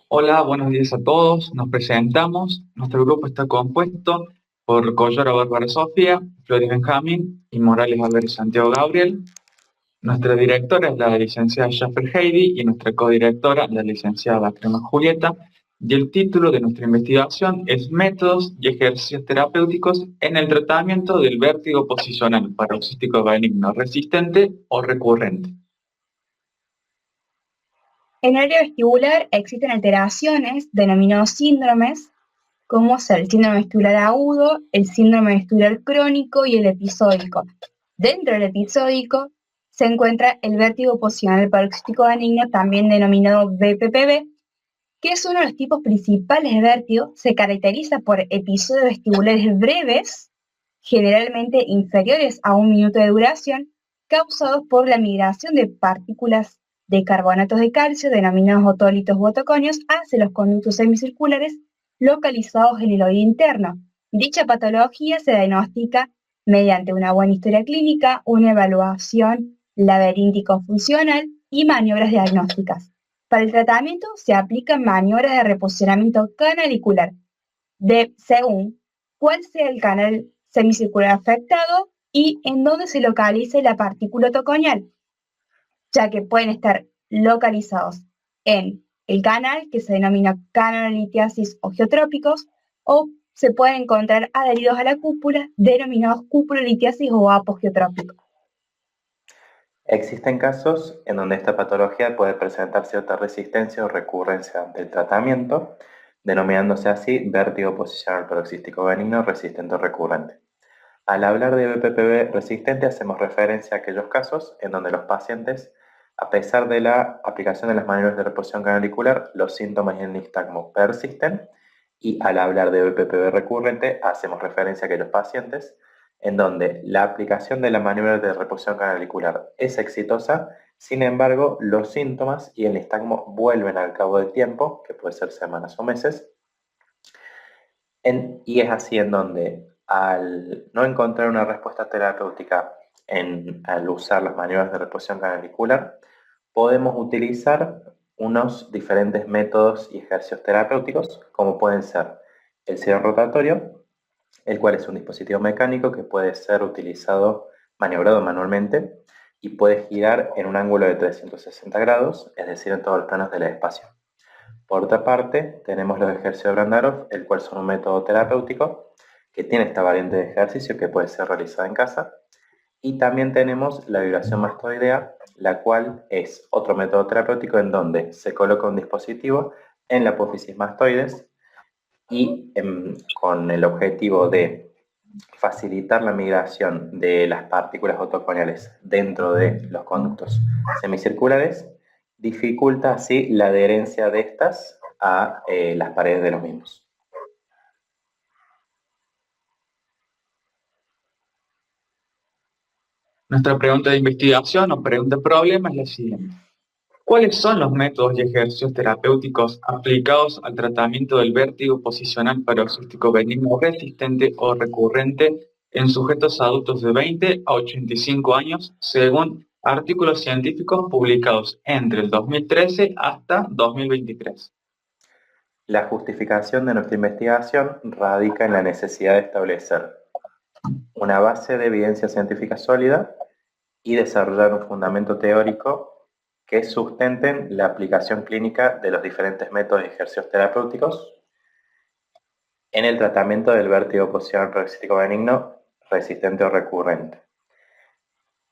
Hola, buenos días a todos. Nos presentamos. Nuestro grupo está compuesto por Collora Bárbara Sofía, Flores Benjamín y Morales Álvarez Santiago Gabriel. Nuestra directora es la licenciada Schaffer Heidi y nuestra codirectora, la licenciada Crema Julieta. Y el título de nuestra investigación es Métodos y ejercicios terapéuticos en el tratamiento del vértigo posicional paroxístico benigno resistente o recurrente. En el área vestibular existen alteraciones denominados síndromes, como ser el síndrome vestibular agudo, el síndrome vestibular crónico y el episódico. Dentro del episódico se encuentra el vértigo posicional paroxístico benigno, también denominado VPPB, que es uno de los tipos principales de vértigo. Se caracteriza por episodios vestibulares breves, generalmente inferiores a 1 minuto de duración, causados por la migración de partículas de carbonatos de calcio, denominados otolitos u otoconios, hacia los conductos semicirculares localizados en el oído interno. Dicha patología se diagnostica mediante una buena historia clínica, una evaluación laberíntico-funcional y maniobras diagnósticas. Para el tratamiento se aplican maniobras de reposicionamiento canalicular según cuál sea el canal semicircular afectado y en dónde se localice la partícula otoconial, ya que pueden estar localizados en el canal, que se denomina canal litiasis o geotrópicos, o se pueden encontrar adheridos a la cúpula, denominados cúpula-litiasis o apogeotrópicos. Existen casos en donde esta patología puede presentar cierta resistencia o recurrencia ante el tratamiento, denominándose así vértigo posicional paroxístico benigno resistente o recurrente. Al hablar de VPPB resistente hacemos referencia a aquellos casos en donde los pacientes, a pesar de la aplicación de las maniobras de reposición canalicular, los síntomas y el nistagmo persisten, y al hablar de VPPB recurrente hacemos referencia a aquellos pacientes en donde la aplicación de la maniobra de reposición canalicular es exitosa, sin embargo, los síntomas y el nistagmo vuelven al cabo del tiempo, que puede ser semanas o meses, y es así en donde, al no encontrar una respuesta terapéutica al usar las maniobras de reposición canalicular, podemos utilizar unos diferentes métodos y ejercicios terapéuticos, como pueden ser el cierre rotatorio, el cual es un dispositivo mecánico que puede ser utilizado, maniobrado manualmente, y puede girar en un ángulo de 360 grados, es decir, en todos los planos del espacio. Por otra parte, tenemos los ejercicios de Brandarov, el cual son un método terapéutico que tiene esta variante de ejercicio que puede ser realizada en casa. Y también tenemos la vibración mastoidea, la cual es otro método terapéutico en donde se coloca un dispositivo en la apófisis mastoides y con el objetivo de facilitar la migración de las partículas otoconiales dentro de los conductos semicirculares, dificulta así la adherencia de estas a las paredes de los mismos. Nuestra pregunta de investigación o pregunta problema es la siguiente. ¿Cuáles son los métodos y ejercicios terapéuticos aplicados al tratamiento del vértigo posicional paroxístico benigno resistente o recurrente en sujetos adultos de 20 a 85 años, según artículos científicos publicados entre el 2013 hasta 2023? La justificación de nuestra investigación radica en la necesidad de establecer una base de evidencia científica sólida y desarrollar un fundamento teórico que sustenten la aplicación clínica de los diferentes métodos y ejercicios terapéuticos en el tratamiento del vértigo posicional paroxístico benigno resistente o recurrente.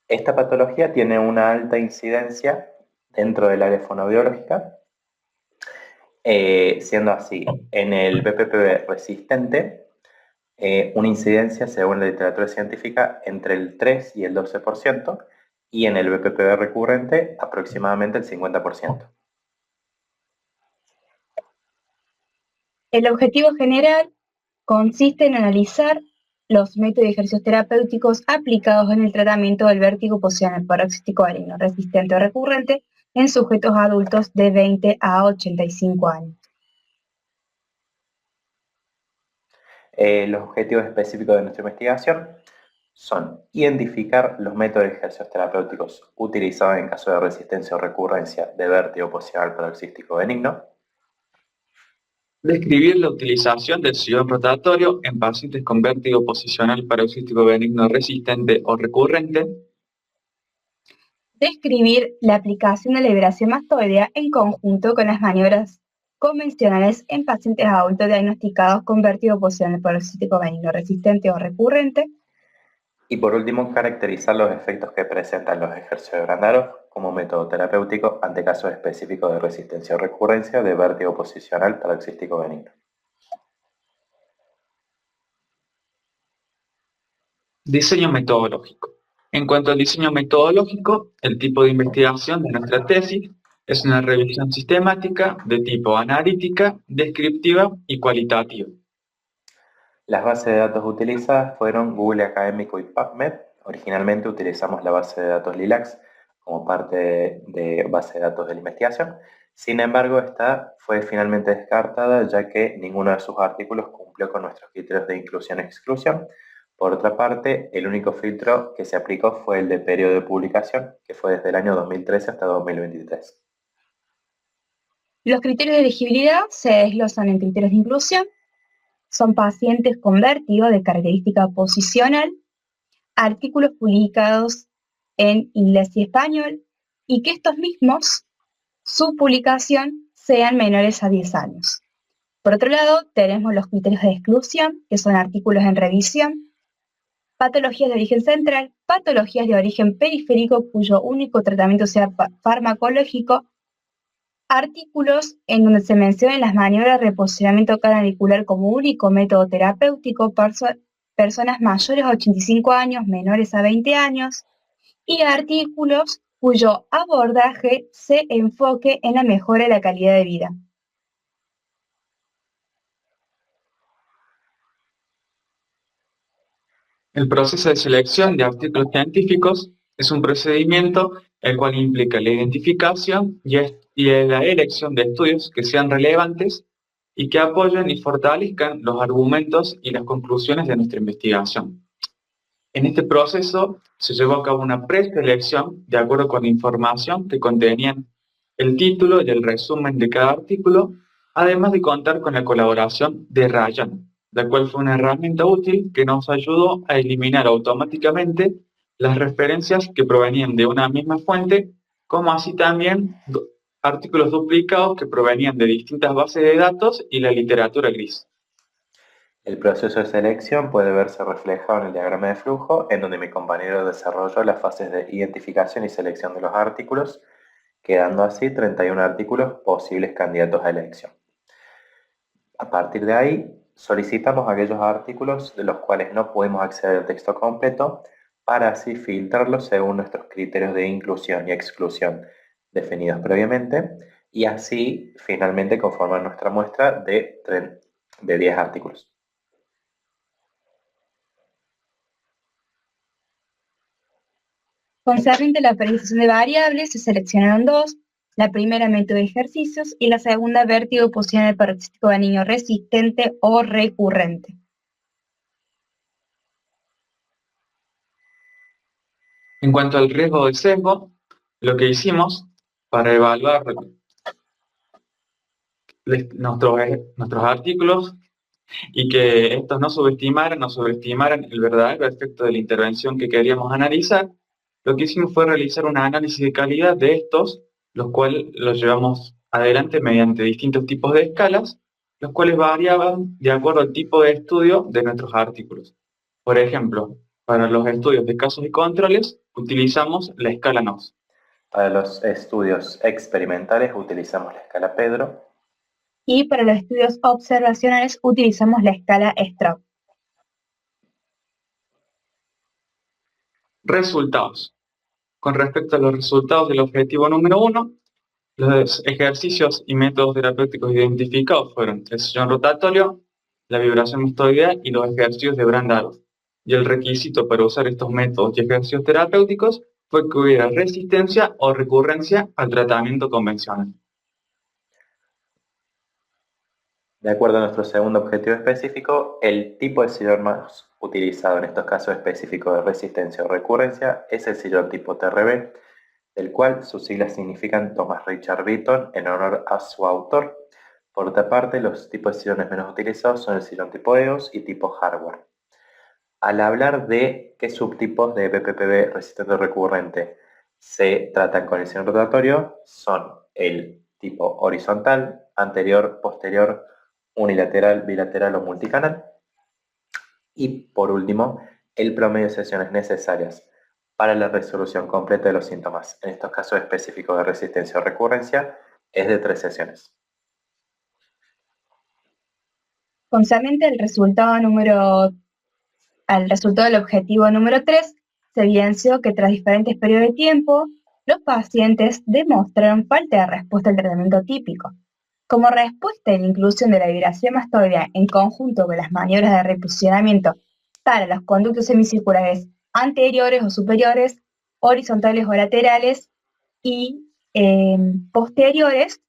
Esta patología tiene una alta incidencia dentro del área fonoaudiológica, siendo así, en el VPPB resistente, una incidencia, según la literatura científica, entre el 3 y el 12%, y en el VPPB recurrente, aproximadamente el 50%. El objetivo general consiste en analizar los métodos y ejercicios terapéuticos aplicados en el tratamiento del vértigo posicional paroxístico benigno resistente o recurrente en sujetos adultos de 20 a 85 años. Los objetivos específicos de nuestra investigación son identificar los métodos y ejercicios terapéuticos utilizados en caso de resistencia o recurrencia de vértigo posicional paroxístico benigno, Describir la utilización del sillón rotatorio en pacientes con vértigo posicional paroxístico benigno resistente o recurrente. Describir la aplicación de la liberación mastoidea en conjunto con las maniobras convencionales en pacientes adultos diagnosticados con vértigo posicional paroxístico benigno resistente o recurrente. Y por último, caracterizar los efectos que presentan los ejercicios de Brandárov como método terapéutico ante casos específicos de resistencia o recurrencia de vértigo posicional paroxístico benigno. Diseño metodológico. En cuanto al diseño metodológico, el tipo de investigación de nuestra tesis es una revisión sistemática de tipo analítica, descriptiva y cualitativa. Las bases de datos utilizadas fueron Google Académico y PubMed. Originalmente utilizamos la base de datos LILACS como parte de base de datos de la investigación. Sin embargo, esta fue finalmente descartada ya que ninguno de sus artículos cumplió con nuestros criterios de inclusión y exclusión. Por otra parte, el único filtro que se aplicó fue el de periodo de publicación, que fue desde el año 2013 hasta 2023. Los criterios de elegibilidad se desglosan en criterios de inclusión. Son pacientes con vértigo de característica posicional, artículos publicados en inglés y español, y que estos mismos, su publicación, sean menores a 10 años. Por otro lado, tenemos los criterios de exclusión, que son artículos en revisión, patologías de origen central, patologías de origen periférico cuyo único tratamiento sea farmacológico, artículos en donde se mencionan las maniobras de reposicionamiento canalicular como único método terapéutico, personas mayores a 85 años, menores a 20 años, y artículos cuyo abordaje se enfoque en la mejora de la calidad de vida. El proceso de selección de artículos científicos es un procedimiento el cual implica la identificación y la elección de estudios que sean relevantes y que apoyen y fortalezcan los argumentos y las conclusiones de nuestra investigación. En este proceso se llevó a cabo una preselección de acuerdo con la información que contenían el título y el resumen de cada artículo, además de contar con la colaboración de Ryan, la cual fue una herramienta útil que nos ayudó a eliminar automáticamente las referencias que provenían de una misma fuente, como así también artículos duplicados que provenían de distintas bases de datos y la literatura gris. El proceso de selección puede verse reflejado en el diagrama de flujo, en donde mi compañero desarrolló las fases de identificación y selección de los artículos, quedando así 31 artículos posibles candidatos a elección. A partir de ahí, solicitamos aquellos artículos de los cuales no podemos acceder al texto completo para así filtrarlos según nuestros criterios de inclusión y exclusión definidos previamente y así finalmente conformar nuestra muestra de 10 artículos. Concerniente a la periodización de variables, se seleccionaron dos: la primera, método de ejercicios, y la segunda, vértigo posicional paroxístico benigno resistente o recurrente. En cuanto al riesgo de sesgo, lo que hicimos para evaluar nuestros artículos y que estos no subestimaran el verdadero efecto de la intervención que queríamos analizar, lo que hicimos fue realizar un análisis de calidad de estos, los cuales los llevamos adelante mediante distintos tipos de escalas, los cuales variaban de acuerdo al tipo de estudio de nuestros artículos. Por ejemplo, para los estudios de casos y controles, utilizamos la escala NOS. Para los estudios experimentales utilizamos la escala Pedro. Y para los estudios observacionales utilizamos la escala Stroop. Resultados. Con respecto a los resultados del objetivo número 1, los ejercicios y métodos terapéuticos identificados fueron el sillón rotatorio, la vibración mastoidea y los ejercicios de Brandárov. Y el requisito para usar estos métodos y ejercicios terapéuticos fue que hubiera resistencia o recurrencia al tratamiento convencional. De acuerdo a nuestro segundo objetivo específico, el tipo de sillón más utilizado en estos casos específicos de resistencia o recurrencia es el sillón tipo TRB, del cual sus siglas significan Thomas Richard Beaton en honor a su autor. Por otra parte, los tipos de sillones menos utilizados son el sillón tipo EOS y tipo hardware. Al hablar de qué subtipos de BPPV resistente recurrente se tratan con el sillón rotatorio, son el tipo horizontal, anterior, posterior, unilateral, bilateral o multicanal. Y por último, el promedio de sesiones necesarias para la resolución completa de los síntomas, en estos casos específicos de resistencia o recurrencia, es de 3 sesiones. Concernente al resultado del objetivo número 3, se evidenció que tras diferentes periodos de tiempo, los pacientes demostraron falta de respuesta al tratamiento típico. Como respuesta a la inclusión de la vibración mastoidea en conjunto con las maniobras de reposicionamiento para los conductos semicirculares anteriores o superiores, horizontales o laterales y posteriores,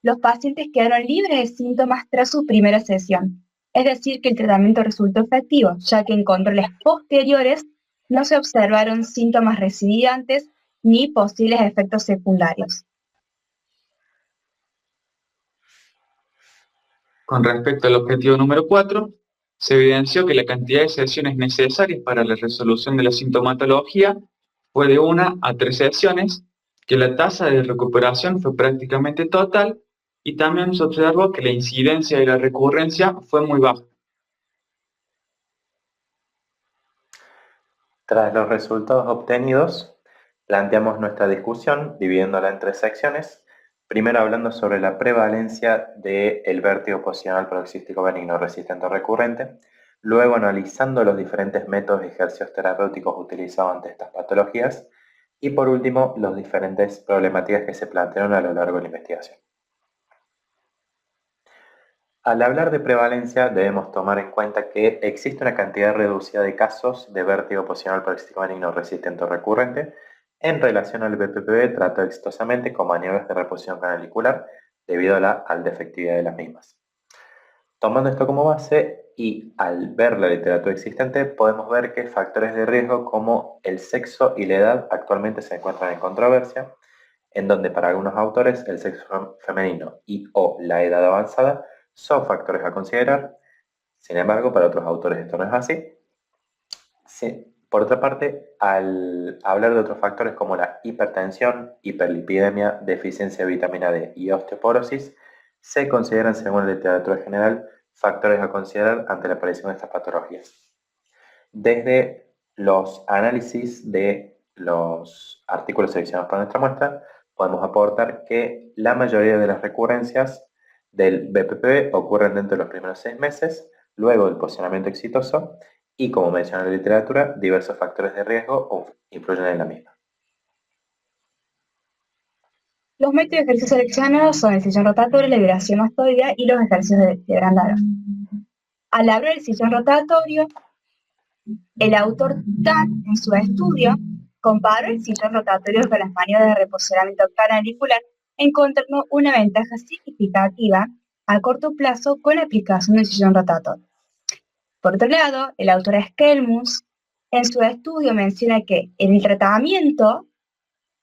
los pacientes quedaron libres de síntomas tras su primera sesión. Es decir, que el tratamiento resultó efectivo, ya que en controles posteriores no se observaron síntomas recidivantes ni posibles efectos secundarios. Con respecto al objetivo número 4, se evidenció que la cantidad de sesiones necesarias para la resolución de la sintomatología fue de 1 a 3 sesiones, que la tasa de recuperación fue prácticamente total y también se observó que la incidencia de la recurrencia fue muy baja. Tras los resultados obtenidos, planteamos nuestra discusión dividiéndola en 3 secciones. Primero hablando sobre la prevalencia del vértigo posicional paroxístico benigno resistente o recurrente. Luego analizando los diferentes métodos y ejercicios terapéuticos utilizados ante estas patologías. Y por último, las diferentes problemáticas que se plantearon a lo largo de la investigación. Al hablar de prevalencia, debemos tomar en cuenta que existe una cantidad reducida de casos de vértigo posicional paroxístico benigno resistente o recurrente en relación al BPPV tratado exitosamente con maniobras de reposición canalicular debido a la defectividad de las mismas. Tomando esto como base y al ver la literatura existente, podemos ver que factores de riesgo como el sexo y la edad actualmente se encuentran en controversia, en donde para algunos autores el sexo femenino y o la edad avanzada son factores a considerar. Sin embargo, para otros autores esto no es así. Sí. Por otra parte, al hablar de otros factores como la hipertensión, hiperlipidemia, deficiencia de vitamina D y osteoporosis, se consideran, según la literatura general, factores a considerar ante la aparición de estas patologías. Desde los análisis de los artículos seleccionados para nuestra muestra, podemos aportar que la mayoría de las recurrencias del BPPV ocurren dentro de los primeros 6 meses, luego del posicionamiento exitoso, y como menciona la literatura, diversos factores de riesgo influyen en la misma. Los métodos de ejercicio seleccionados son el sillón rotatorio, la vibración mastoidea y los ejercicios de Brandaro. Al hablar del sillón rotatorio, el autor Tan, en su estudio, comparó el sillón rotatorio con las maniobras de reposicionamiento canalicular, encontrando una ventaja significativa a corto plazo con la aplicación del sillón rotatorio. Por otro lado, el autor Skelmus, en su estudio menciona que el tratamiento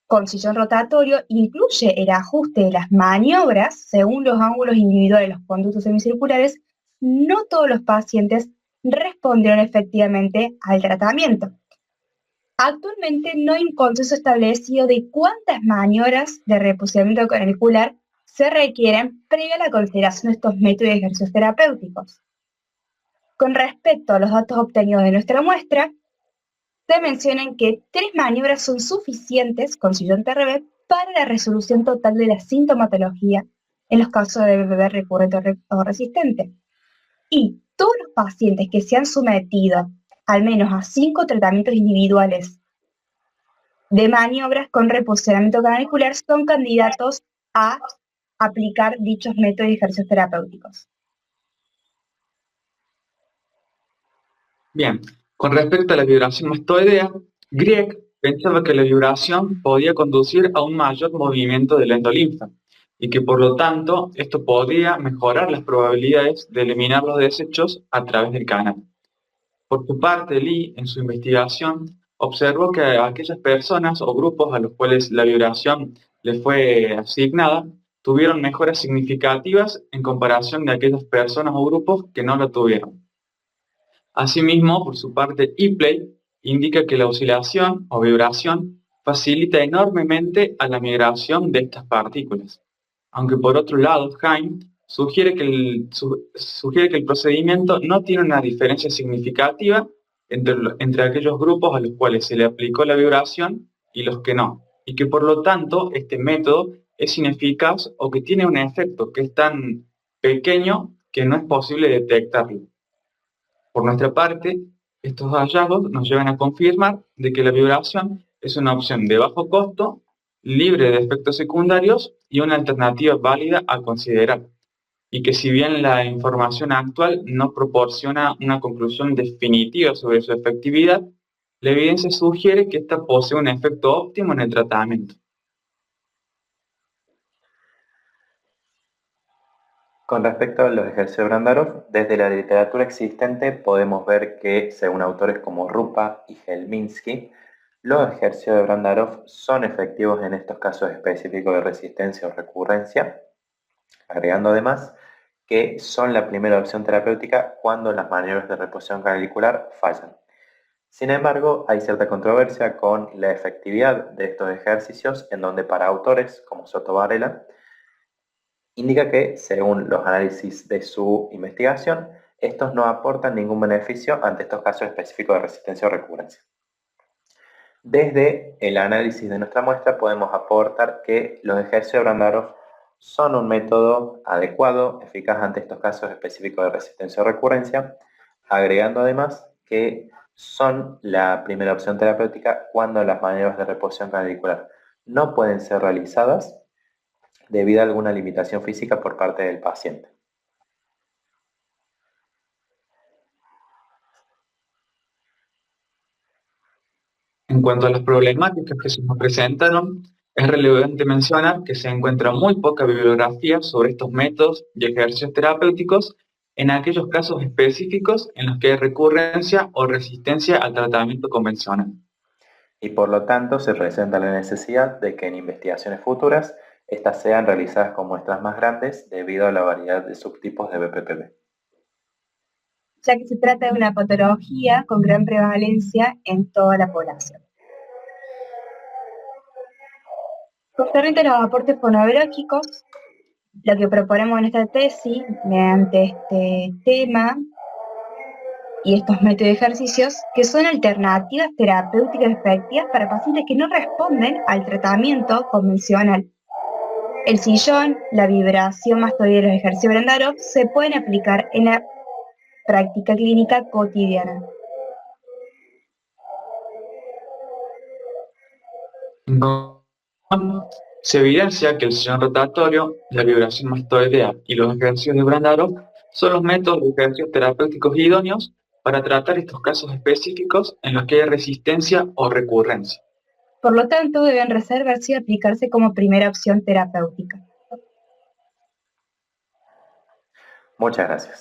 con sillón rotatorio incluye el ajuste de las maniobras según los ángulos individuales de los conductos semicirculares. No todos los pacientes respondieron efectivamente al tratamiento. Actualmente no hay un consenso establecido de cuántas maniobras de reposicionamiento canalicular se requieren previa a la consideración de estos métodos y ejercicios terapéuticos. Con respecto a los datos obtenidos de nuestra muestra, se mencionan que 3 maniobras son suficientes con sillón TRB para la resolución total de la sintomatología en los casos de BPPV recurrente o resistente. Y todos los pacientes que se han sometido al menos a 5 tratamientos individuales de maniobras con reposicionamiento canalicular son candidatos a aplicar dichos métodos y ejercicios terapéuticos. Bien, con respecto a la vibración mastoidea, Grieg pensaba que la vibración podía conducir a un mayor movimiento del endolinfa y que por lo tanto esto podría mejorar las probabilidades de eliminar los desechos a través del canal. Por su parte, Lee, en su investigación, observó que aquellas personas o grupos a los cuales la vibración les fue asignada tuvieron mejoras significativas en comparación de aquellas personas o grupos que no lo tuvieron. Asimismo, por su parte, ePlay indica que la oscilación o vibración facilita enormemente a la migración de estas partículas, aunque por otro lado, Haim sugiere que el procedimiento no tiene una diferencia significativa entre aquellos grupos a los cuales se le aplicó la vibración y los que no, y que por lo tanto este método es ineficaz o que tiene un efecto que es tan pequeño que no es posible detectarlo. Por nuestra parte, estos hallazgos nos llevan a confirmar de que la vibración es una opción de bajo costo, libre de efectos secundarios y una alternativa válida a considerar, y que si bien la información actual no proporciona una conclusión definitiva sobre su efectividad, la evidencia sugiere que ésta posee un efecto óptimo en el tratamiento. Con respecto a los ejercicios de Brandarov, desde la literatura existente podemos ver que, según autores como Rupa y Helminski, los ejercicios de Brandarov son efectivos en estos casos específicos de resistencia o recurrencia, agregando además que son la primera opción terapéutica cuando las maniobras de reposición canalicular fallan. Sin embargo, hay cierta controversia con la efectividad de estos ejercicios, en donde para autores como Soto Varela, indica que, según los análisis de su investigación, estos no aportan ningún beneficio ante estos casos específicos de resistencia o recurrencia. Desde el análisis de nuestra muestra podemos aportar que los ejercicios de Brandarov son un método adecuado, eficaz ante estos casos específicos de resistencia o recurrencia, agregando además que son la primera opción terapéutica cuando las maniobras de reposición canalicular no pueden ser realizadas debido a alguna limitación física por parte del paciente. En cuanto a las problemáticas que se nos presentaron, es relevante mencionar que se encuentra muy poca bibliografía sobre estos métodos y ejercicios terapéuticos en aquellos casos específicos en los que hay recurrencia o resistencia al tratamiento convencional. Y por lo tanto se presenta la necesidad de que en investigaciones futuras estas sean realizadas con muestras más grandes debido a la variedad de subtipos de BPPV. Ya que se trata de una patología con gran prevalencia en toda la población. Concernente a los aportes fonobiológicos, lo que proponemos en esta tesis, mediante este tema y estos métodos de ejercicios, que son alternativas terapéuticas efectivas para pacientes que no responden al tratamiento convencional. El sillón, la vibración más todavía los ejercicios de Brandarov se pueden aplicar en la práctica clínica cotidiana. Se evidencia que el sillón rotatorio, la vibración mastoidea y los ejercicios de Brandarov son los métodos de ejercicios terapéuticos idóneos para tratar estos casos específicos en los que hay resistencia o recurrencia. Por lo tanto, deben reservarse y aplicarse como primera opción terapéutica. Muchas gracias.